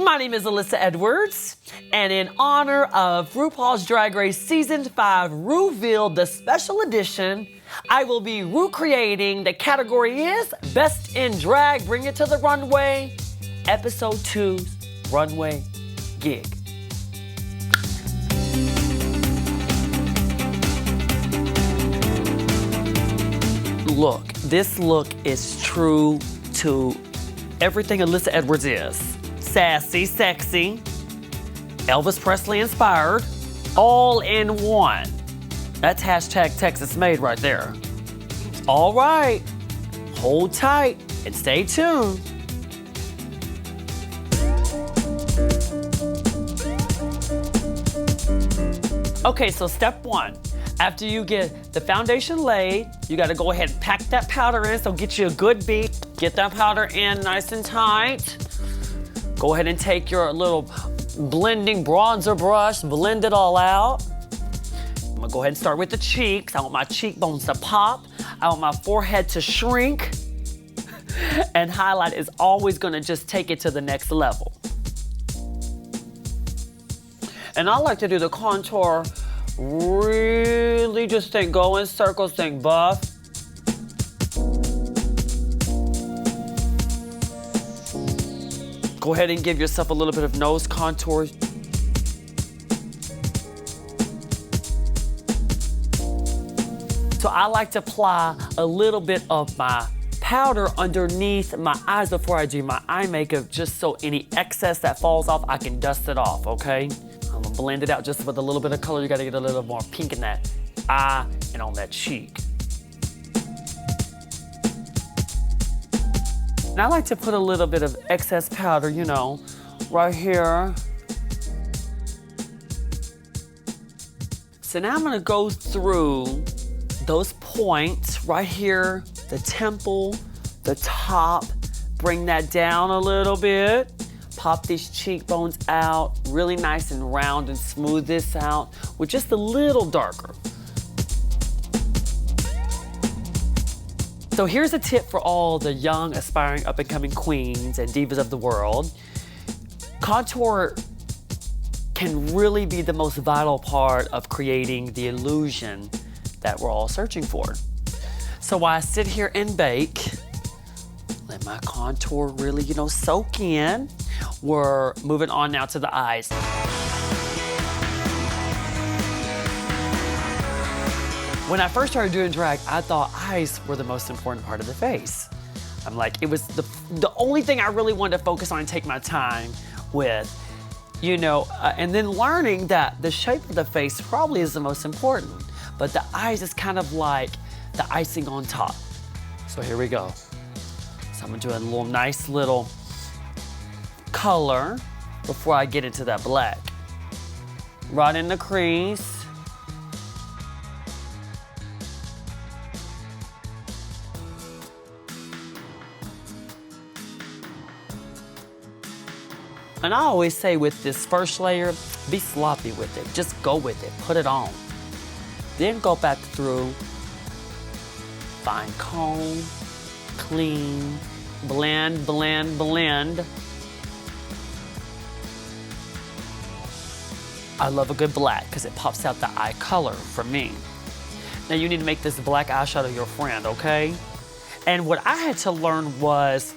My name is Alyssa Edwards, and in honor of RuPaul's Drag Race Season 5 RuVeals, the special edition, I will be recreating. The category is Best in Drag, Bring It to the Runway, Episode 2's Runway Gig. Look, this look is true to everything Alyssa Edwards is. Sassy, sexy, Elvis Presley inspired, all in one. That's hashtag Texas made right there. All right, hold tight and stay tuned. Okay, so step one. After you get the foundation laid, you gotta go ahead and pack that powder in, so get you a good beat. Get that powder in nice and tight. Go ahead and take your little blending bronzer brush, blend it all out. I'm gonna go ahead and start with the cheeks. I want my cheekbones to pop. I want my forehead to shrink. And highlight is always gonna just take it to the next level. And I like to do the contour really just go in circles, think buff. Go ahead and give yourself a little bit of nose contour. So I like to apply a little bit of my powder underneath my eyes before I do my eye makeup, just so any excess that falls off, I can dust it off, okay? I'm gonna blend it out just with a little bit of color. You gotta get a little more pink in that eye and on that cheek. And I like to put a little bit of excess powder, you know, right here. So now I'm gonna go through those points right here, the temple, the top, bring that down a little bit. Pop these cheekbones out, really nice and round, and smooth this out with just a little darker. So here's a tip for all the young, aspiring, up-and-coming queens and divas of the world. Contour can really be the most vital part of creating the illusion that we're all searching for. So while I sit here and bake, let my contour really, soak in. We're moving on now to the eyes. When I first started doing drag, I thought eyes were the most important part of the face. I'm like, it was the only thing I really wanted to focus on and take my time with, and then learning that the shape of the face probably is the most important, but the eyes is kind of like the icing on top. So here we go. So I'm gonna do a nice little color before I get into that black. Right in the crease. And I always say with this first layer, be sloppy with it. Just go with it, put it on. Then go back through, fine comb, clean, blend, blend, blend. I love a good black because it pops out the eye color for me. Now you need to make this black eyeshadow your friend, okay? And what I had to learn was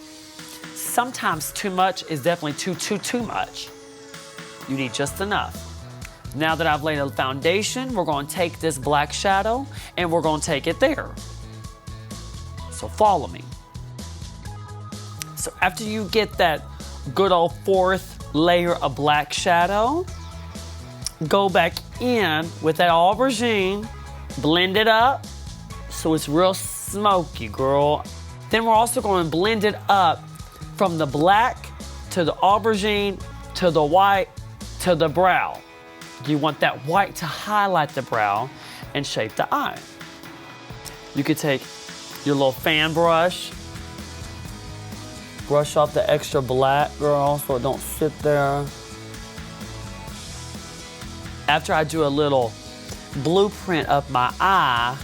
sometimes too much is definitely too much. You need just enough. Now that I've laid a foundation, we're going to take this black shadow and we're going to take it there. So follow me. So after you get that good old fourth layer of black shadow, go back in with that aubergine, blend it up so it's real smoky, girl. Then we're also going to blend it up from the black to the aubergine to the white to the brow. You want that white to highlight the brow and shape the eye. You could take your little fan brush, brush off the extra black, girl, so it don't sit there. After I do a little blueprint of my eye,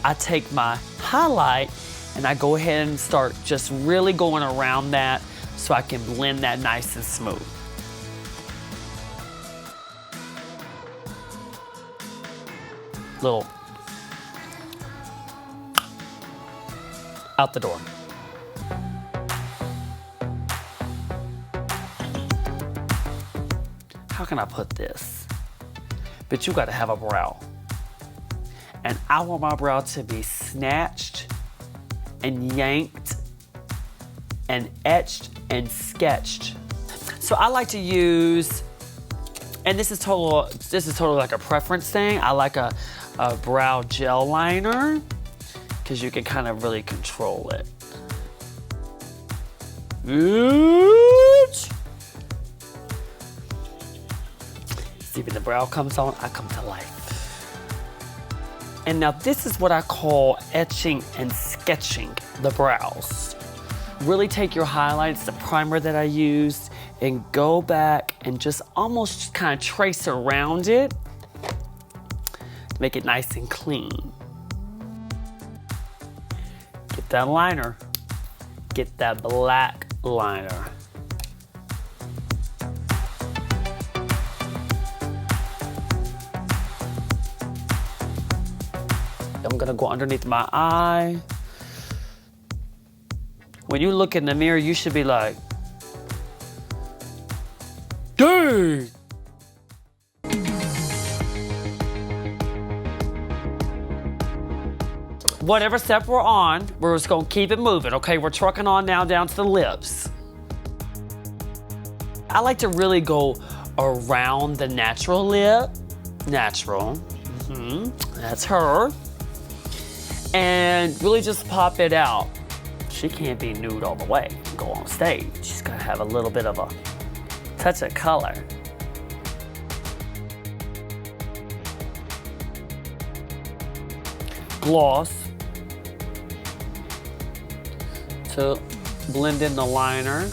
I take my highlight and I go ahead and start just really going around that so I can blend that nice and smooth. Little out the door. How can I put this? But you gotta have a brow. And I want my brow to be snatched and yanked and etched and sketched. So I like to use, and this is totally like a preference thing. I like a brow gel liner because you can kind of really control it. See, when the brow comes on, I come to life. And now this is what I call etching and sketching the brows. Really take your highlights, the primer that I used, and go back and just almost kind of trace around it to make it nice and clean. Get that liner. Get that black liner. I'm gonna go underneath my eye. When you look in the mirror, you should be like, dang! Whatever step we're on, we're just gonna keep it moving, okay? We're trucking on now down to the lips. I like to really go around the natural lip. Natural, that's her. And really just pop it out. She can't be nude all the way and go on stage. She's gotta have a little bit of a touch of color. Gloss to blend in the liner.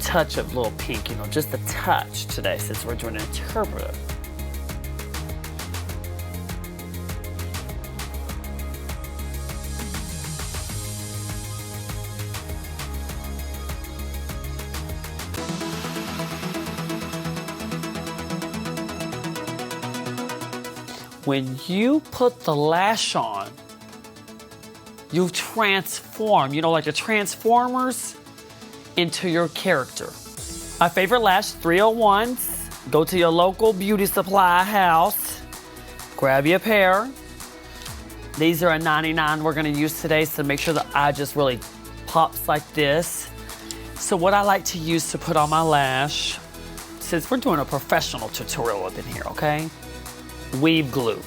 Touch of little pink, you know, just a touch today since we're doing an interpretive. When you put the lash on, you transform, you know, like the Transformers, into your character. My favorite lash, 301s. Go to your local beauty supply house, grab you a pair. These are a 99 we're gonna use today, so make sure the eye just really pops like this. So what I like to use to put on my lash, since we're doing a professional tutorial up in here, okay? Weave glue.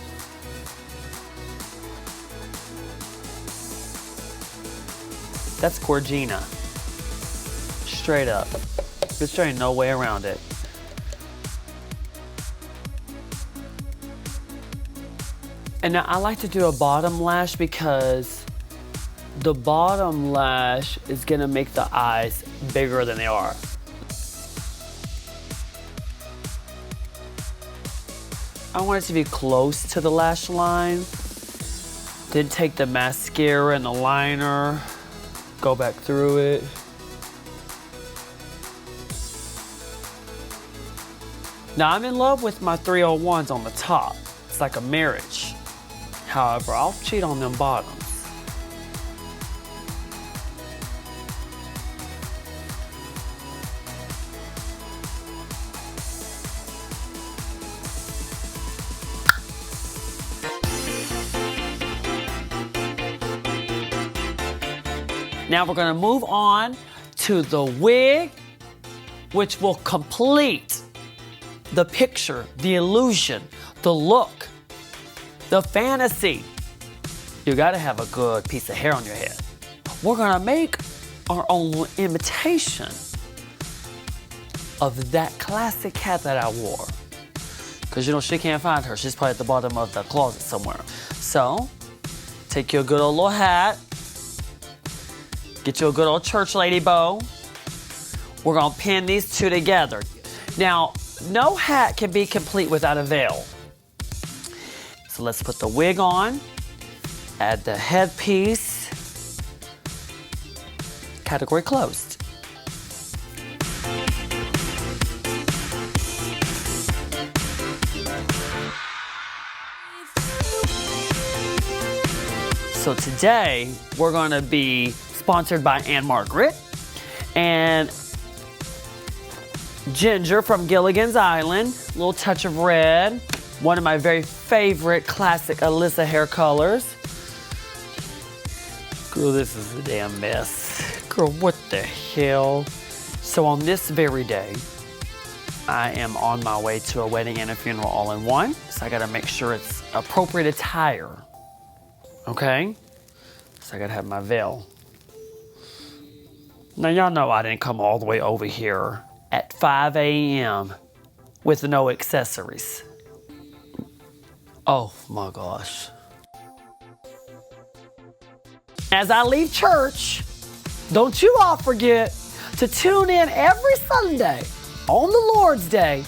That's Gorgina. Straight up. There's ain't no way around it. And now I like to do a bottom lash because the bottom lash is gonna make the eyes bigger than they are. I want it to be close to the lash line. Then take the mascara and the liner, go back through it. Now I'm in love with my 301s on the top. It's like a marriage. However, I'll cheat on them bottoms. Now we're gonna move on to the wig, which will complete the picture, the illusion, the look, the fantasy. You gotta have a good piece of hair on your head. We're gonna make our own imitation of that classic hat that I wore. Cause you know, she can't find her. She's probably at the bottom of the closet somewhere. So, take your good old little hat, get you a good old church lady bow. We're gonna pin these two together. Now, no hat can be complete without a veil. So let's put the wig on, add the headpiece, category closed. So today, we're gonna be sponsored by Ann Margaret and Ginger from Gilligan's Island, a little touch of red, one of my very favorite classic Alyssa hair colors. Girl, this is a damn mess. Girl, what the hell? So on this very day, I am on my way to a wedding and a funeral all in one, so I gotta make sure it's appropriate attire. Okay? So I gotta have my veil. Now y'all know I didn't come all the way over here at 5 a.m. with no accessories. Oh my gosh. As I leave church, don't you all forget to tune in every Sunday on the Lord's Day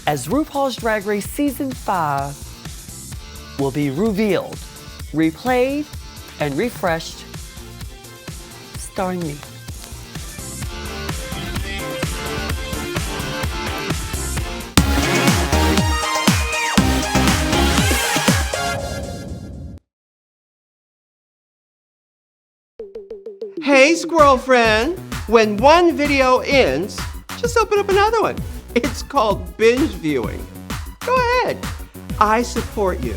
as RuPaul's Drag Race Season 5 will be revealed, replayed, and refreshed, starring me. Hey, squirrel friend, when one video ends, just open up another one. It's called binge viewing. Go ahead. I support you.